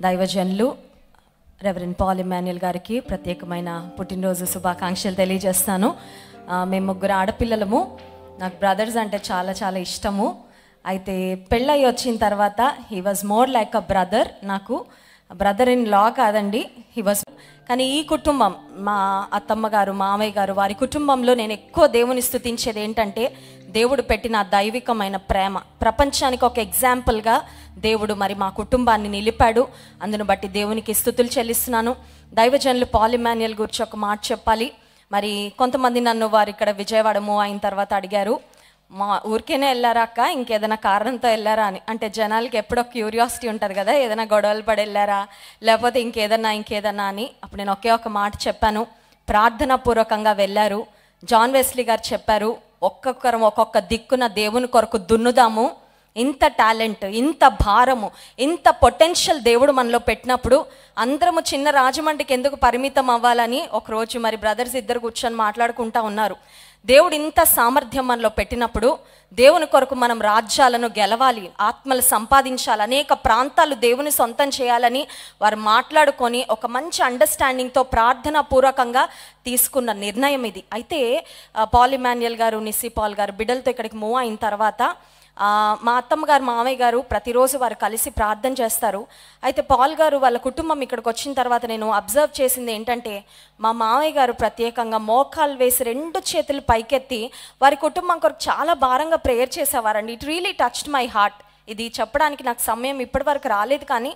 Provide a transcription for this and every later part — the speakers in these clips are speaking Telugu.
దైవజనులు రెవరెండ్ పాల్ ఇమాన్యుయల్ గారికి ప్రత్యేకమైన పుట్టినరోజు శుభాకాంక్షలు తెలియజేస్తాను. మేము ముగ్గురు ఆడపిల్లలము. నాకు బ్రదర్స్ అంటే చాలా చాలా ఇష్టము. అయితే పెళ్ళయి వచ్చిన తర్వాత he was more like a brother. నాకు బ్రదర్ ఇన్ లా కాదండి, హీ వాజ్. కానీ ఈ కుటుంబం, మా అత్తమ్మ గారు, మామయ్య గారు, వారి కుటుంబంలో నేను ఎక్కువ దేవుని స్తుతించేది ఏంటంటే దేవుడు పెట్టిన దైవికమైన ప్రేమ. ప్రపంచానికి ఒక ఎగ్జాంపుల్గా దేవుడు మరి మా కుటుంబాన్ని నిలిపాడు. అందును బట్టి దేవునికి స్తుతులు చెల్లిస్తున్నాను. దైవజనులు పాల్ ఇమాన్యుయల్ గురించి ఒక మాట చెప్పాలి. మరి కొంతమంది నన్ను వారు ఇక్కడ విజయవాడ మూవ్ అయిన తర్వాత అడిగారు, మా ఊరికేనే వెళ్ళారా అక్క, ఇంకేదైనా కారణంతో వెళ్ళారా అని. అంటే జనాలకి ఎప్పుడో క్యూరియాసిటీ ఉంటుంది కదా, ఏదైనా గొడవలు పడి వెళ్ళారా లేకపోతే ఇంకేదన్నా అని. అప్పుడు నేను ఒకే ఒక మాట చెప్పాను, ప్రార్థనా పూర్వకంగా వెళ్ళారు. జాన్ వెస్లీ గారు చెప్పారు, ఒక్కొక్కరం ఒక్కొక్క దిక్కున దేవుని కొరకు దున్నుదాము. ఇంత టాలెంట్, ఇంత భారము, ఇంత పొటెన్షియల్ దేవుడు మనలో పెట్టినప్పుడు అందరము చిన్న రాజమండ్రికి ఎందుకు పరిమితం అవ్వాలని ఒకరోజు మరి బ్రదర్స్ ఇద్దరు కూర్చొని మాట్లాడుకుంటా ఉన్నారు. దేవుడు ఇంత సామర్థ్యం మనలో పెట్టినప్పుడు దేవుని కొరకు మనం రాజ్యాలను గెలవాలి, ఆత్మలు సంపాదించాలి, అనేక ప్రాంతాలు దేవుని సొంతం చేయాలని వారు మాట్లాడుకొని ఒక మంచి అండర్స్టాండింగ్తో ప్రార్థనా పూర్వకంగా తీసుకున్న నిర్ణయం ఇది. అయితే పాల్ ఇమాన్యుయల్ గారు, నిస్సీ పాల్ గారు బిడ్డలతో ఇక్కడికి మూవ్ అయిన తర్వాత మా అత్తమ్మ గారు, మామయ్య గారు ప్రతిరోజు వారు కలిసి ప్రార్థన చేస్తారు. అయితే పాల్ గారు వాళ్ళ కుటుంబం ఇక్కడికి వచ్చిన తర్వాత నేను అబ్జర్వ్ చేసింది ఏంటంటే, మా మామయ్య గారు ప్రత్యేకంగా మోకాలు వేసి 2 చేతులు పైకెత్తి వారి కుటుంబం కొరకు చాలా భారంగా ప్రేయర్ చేసేవారండి. It really touched my heart. ఇది చెప్పడానికి నాకు సమయం ఇప్పటి వరకు రాలేదు. కానీ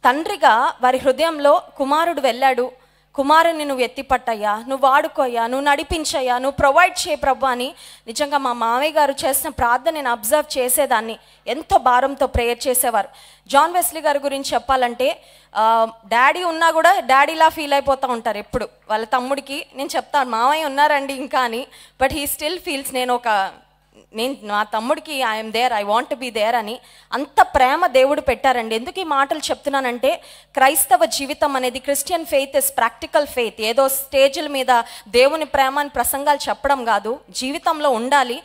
తండ్రిగా వారి హృదయంలో కుమారుడు వెళ్ళాడు, కుమారుని నువ్వు ఎత్తిపట్టయ్యా, నువ్వు వాడుకోయ్యా, నువ్వు నడిపించయ్యా, నువ్వు ప్రొవైడ్ చేయ ప్రభు అని నిజంగా మా మామయ్య గారు చేసిన ప్రార్థన నేను అబ్జర్వ్ చేసేదాన్ని. ఎంతో భారంతో ప్రేయర్ చేసేవారు. జాన్ వెస్లీ గారి గురించి చెప్పాలంటే డాడీ ఉన్నా కూడా డాడీలా ఫీల్ అయిపోతూ ఉంటారు ఎప్పుడు. వాళ్ళ తమ్ముడికి నేను చెప్తాను, మామయ్య ఉన్నారండి ఇంకా అని, బట్ హీ స్టిల్ ఫీల్స్ నేను నా తమ్ముడికి I'm there, I want be there అని. అంత ప్రేమ దేవుడు పెట్టారండి. ఎందుకు ఈ మాటలు చెప్తున్నానంటే, క్రైస్తవ జీవితం అనేది, Christian faith is practical faith. ఏదో స్టేజ్ల మీద దేవుని ప్రేమని ప్రసంగాలు చెప్పడం కాదు, జీవితంలో ఉండాలి.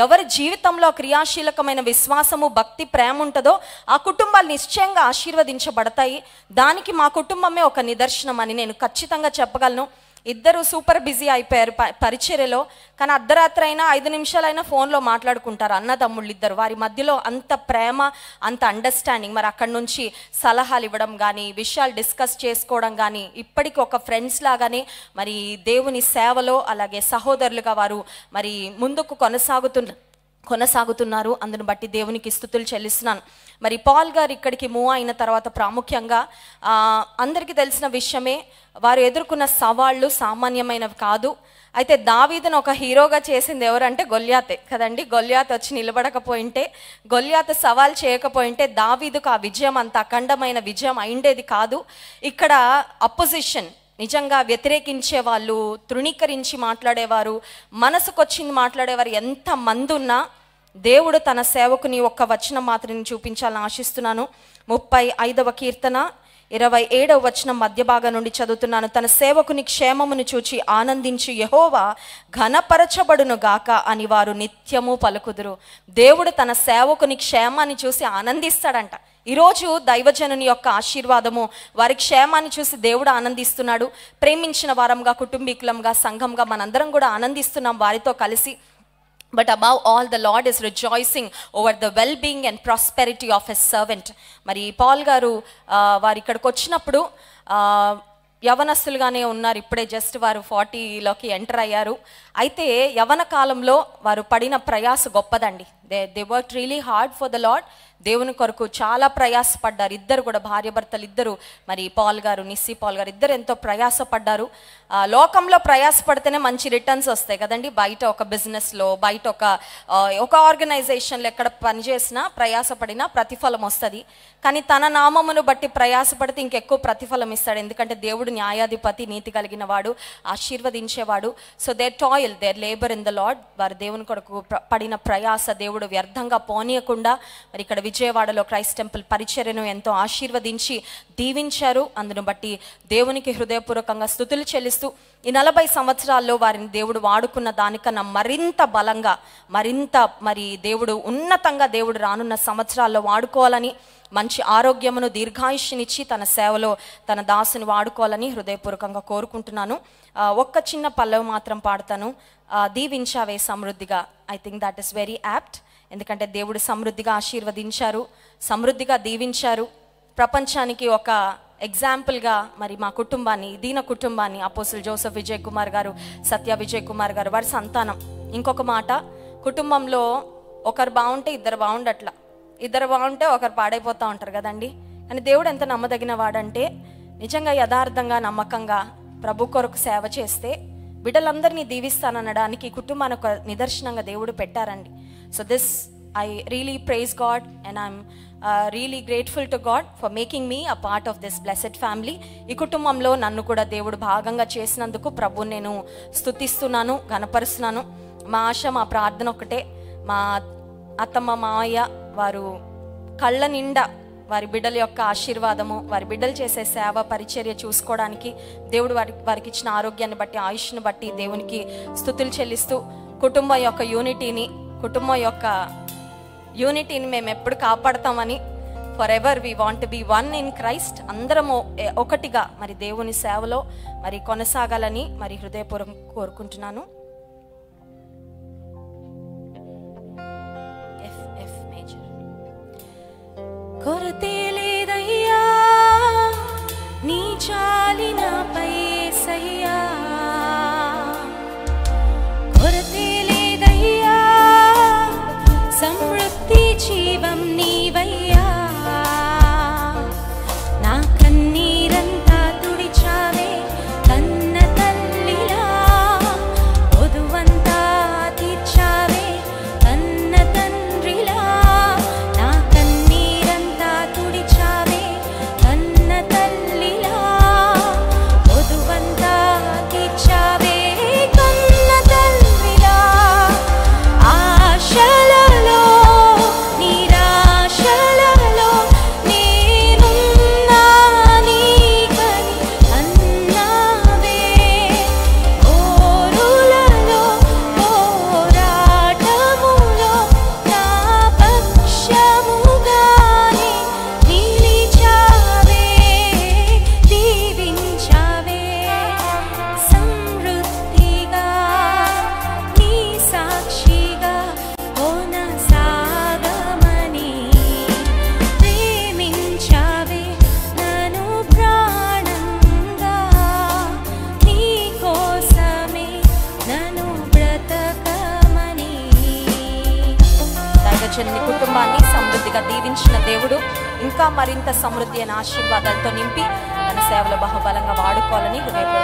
ఎవరి జీవితంలో క్రియాశీలకమైన విశ్వాసము, భక్తి, ప్రేమ ఉంటుందో ఆ కుటుంబాలు నిశ్చయంగా ఆశీర్వదించబడతాయి. దానికి మా కుటుంబమే ఒక నిదర్శనం అని నేను ఖచ్చితంగా చెప్పగలను. ఇద్దరు సూపర్ బిజీ అయిపోయారు పరిచర్యలో, కానీ అర్ధరాత్రి అయినా 5 నిమిషాలైనా ఫోన్లో మాట్లాడుకుంటారు అన్నదమ్ముళ్ళు ఇద్దరు. వారి మధ్యలో అంత ప్రేమ, అంత అండర్స్టాండింగ్. మరి అక్కడి నుంచి సలహాలు ఇవ్వడం కానీ, విషయాలు డిస్కస్ చేసుకోవడం కానీ, ఇప్పటికీ ఒక ఫ్రెండ్స్ లాగానే మరి దేవుని సేవలో అలాగే సహోదరులుగా వారు మరి ముందుకు కొనసాగుతున్నారు. అందును బట్టి దేవునికి స్తుతులు చెల్లిస్తున్నాను. మరి పాల్ గారు ఇక్కడికి మూవ్ అయిన తర్వాత ప్రాముఖ్యంగా అందరికీ తెలిసిన విషయమే, వారు ఎదుర్కొన్న సవాళ్ళు సామాన్యమైనవి కాదు. అయితే దావీదును ఒక హీరోగా చేసింది ఎవరంటే గొల్యాతే కదండి. గొల్యాత్ వచ్చి నిలబడకపోయింటే, గొల్యాత్ సవాల్ చేయకపోయింటే దావీదుకు ఆ విజయం అంత అఖండమైన విజయం అయిండేది కాదు. ఇక్కడ అపోజిషన్, నిజంగా వ్యతిరేకించే వాళ్ళు, తృణీకరించి మాట్లాడేవారు, మనసుకొచ్చింది మాట్లాడేవారు ఎంతమంది ఉన్నా దేవుడు తన సేవకుని ఒక్క వచనం మాత్రం చూపించాలని ఆశిస్తున్నాను. 35వ కీర్తన 27వ వచనం మధ్య భాగం నుండి చదువుతున్నాను. తన సేవకుని క్షేమమును చూచి ఆనందించి యెహోవా ఘనపరచబడును గాక అని వారు నిత్యము పలుకుదురు. దేవుడు తన సేవకుని క్షేమాన్ని చూసి ఆనందిస్తాడంట. ఈరోజు దైవజనుని యొక్క ఆశీర్వాదము, వారి క్షేమాన్ని చూసి దేవుడు ఆనందిస్తున్నాడు. ప్రేమించిన వారంగా, కుటుంబీకులంగా, సంఘంగా మనందరం కూడా ఆనందిస్తున్నాం వారితో కలిసి. But above all, the Lord is rejoicing over the well-being and prosperity of his servant. మరి పాల్ గారు వారు ఇక్కడికి వచ్చినప్పుడు యవనస్తులుగానే ఉన్నారు. ఇప్పుడే జస్ట్ వారు 40లోకి ఎంటర్ అయ్యారు. అయితే యవన కాలంలో వారు పడిన ప్రయాస గొప్పదండి. They work really hard for the Lord. దేవుని కొరకు చాలా ప్రయాసపడ్డారు. ఇద్దరు కూడా భార్యాభర్తలు ఇద్దరు, మరి పాల్ గారు, నిస్సీ పాల్ గారు ఇద్దరు ఎంతో ప్రయాసపడ్డారు. లోకంలో ప్రయాసపడితేనే మంచి రిటర్న్స్ వస్తాయి కదండి. బయట ఒక బిజినెస్లో, బయట ఒక ఆర్గనైజేషన్లో ఎక్కడ పనిచేసినా ప్రయాసపడినా ప్రతిఫలం వస్తుంది. కానీ తన నామమును బట్టి ప్రయాసపడితే ఇంకెక్కువ ప్రతిఫలం ఇస్తాడు. ఎందుకంటే దేవుడు న్యాయాధిపతి, నీతి కలిగిన వాడు, ఆశీర్వదించేవాడు. So their toil, their labour in the Lord. వారు దేవుని కొరకు పడిన ప్రయాస దేవుడు వ్యర్థంగా పోనీయకుండా మరి ఇక్కడ విజయవాడలో క్రైస్ట్ టెంపుల్ పరిచర్యను ఎంతో ఆశీర్వదించి దీవించారు. అందును బట్టి దేవునికి హృదయపూర్వకంగా స్తుతులు చెల్లిస్తూ ఈ 40 సంవత్సరాల్లో వారిని దేవుడు వాడుకున్న దానికన్నా మరింత బలంగా, మరింత మరి దేవుడు ఉన్నతంగా దేవుడు రానున్న సంవత్సరాల్లో వాడుకోవాలని మంచి ఆరోగ్యమును దీర్ఘాయుష్నిచ్చి తన సేవలో తన దాసుని వాడుకోవాలని హృదయపూర్వకంగా కోరుకుంటున్నాను. ఒక్క చిన్న పల్లవి మాత్రం పాడతాను. దీవించావే సమృద్ధిగా. I think that is very apt. ఎందుకంటే దేవుడు సమృద్ధిగా ఆశీర్వదించారు, సమృద్ధిగా దీవించారు. ప్రపంచానికి ఒక ఎగ్జాంపుల్గా మరి మా కుటుంబాన్ని, దీన కుటుంబాన్ని, అపోస్తుల్ జోసెఫ్ విజయ్ కుమార్ గారు, సత్య విజయ్ కుమార్ గారు, వారి సంతానం. ఇంకొక మాట, కుటుంబంలో ఒకరు బాగుంటే ఇద్దరు బాగుండట్లా, ఇద్దరు బాగుంటే ఒకరు పాడైపోతూ ఉంటారు కదండి. కానీ దేవుడు ఎంత నమ్మదగిన వాడంటే, నిజంగా యథార్థంగా నమ్మకంగా ప్రభు కొరకు సేవ చేస్తే బిడ్డలందరినీ దీవిస్తాననడానికి కుటుంబాన్ని ఒక నిదర్శనంగా దేవుడు పెట్టారండి. So this I really praise God and I'm really grateful to God for making me a part of this blessed family. ఈ కుటుంబంలో నన్ను కూడా దేవుడు భాగంగా చేసినందుకు ప్రభువుని నేను స్తుతిస్తున్నాను, ఘనపరుస్తున్నాను. మా ఆశ, మా ప్రార్థన ఒకటే, మా అత్తమ్మ మావయ్య వారు కళ్ళ నిండా వారి బిడ్డల యొక్క ఆశీర్వాదము, వారి బిడ్డలు చేసే సేవ పరిచర్య చూసుకోవడానికి దేవుడు వారికి ఇచ్చిన ఆరోగ్యాన్ని బట్టి, ఆయుష్ను బట్టి దేవునికి స్తుతులు చెల్లిస్తూ కుటుంబం యొక్క యూనిటీని మేము ఎప్పుడు కాపాడతామని, for ever we want to be one in Christ, అందరము ఒకటిగా మరి దేవుని సేవలో మరి కొనసాగాలని మరి హృదయపూర్వకం కోరుకుంటున్నాను. F major. కొరతే లేదయ్యా నీ చాలి నాపై యేసయ్యా, కొరతే లేదయ్యా సమృద్ధి జీవం నీవయ్యా, నా కన్నీరంతా తుడిచావే కన్న తల్లిలా, పొదువంతా తీర్చావే కన్న తండ్రిలా, నా కన్నీరంతా తుడిచావే కన్న తల్లిలా, పొదువంతా తీర్చావే కన్న తల్లిలా, ఆశలలో నిరాశలలో నేనున్నా నీకని అన్నావే, ఓరులలో పోరాటములో నా పక్షముగానే నిలిచావే, దీవించావే సమృద్ధిగా నీ సాక్షిగా కొనసాగమని, ప్రేమించావే నన్ను ప్రాణంగా, నీ కోసమే నన్ను బ్రతకమని. దైవజనుని కుటుంబాన్ని సమృద్ధిగా దీవించిన దేవుడు ఇంకా మరింత సమృద్ధి అయిన ఆశీర్వాదాలతో నింపి తన సేవలో బహుబలంగా వాడుకోవాలని హృదయపూర్వకంగా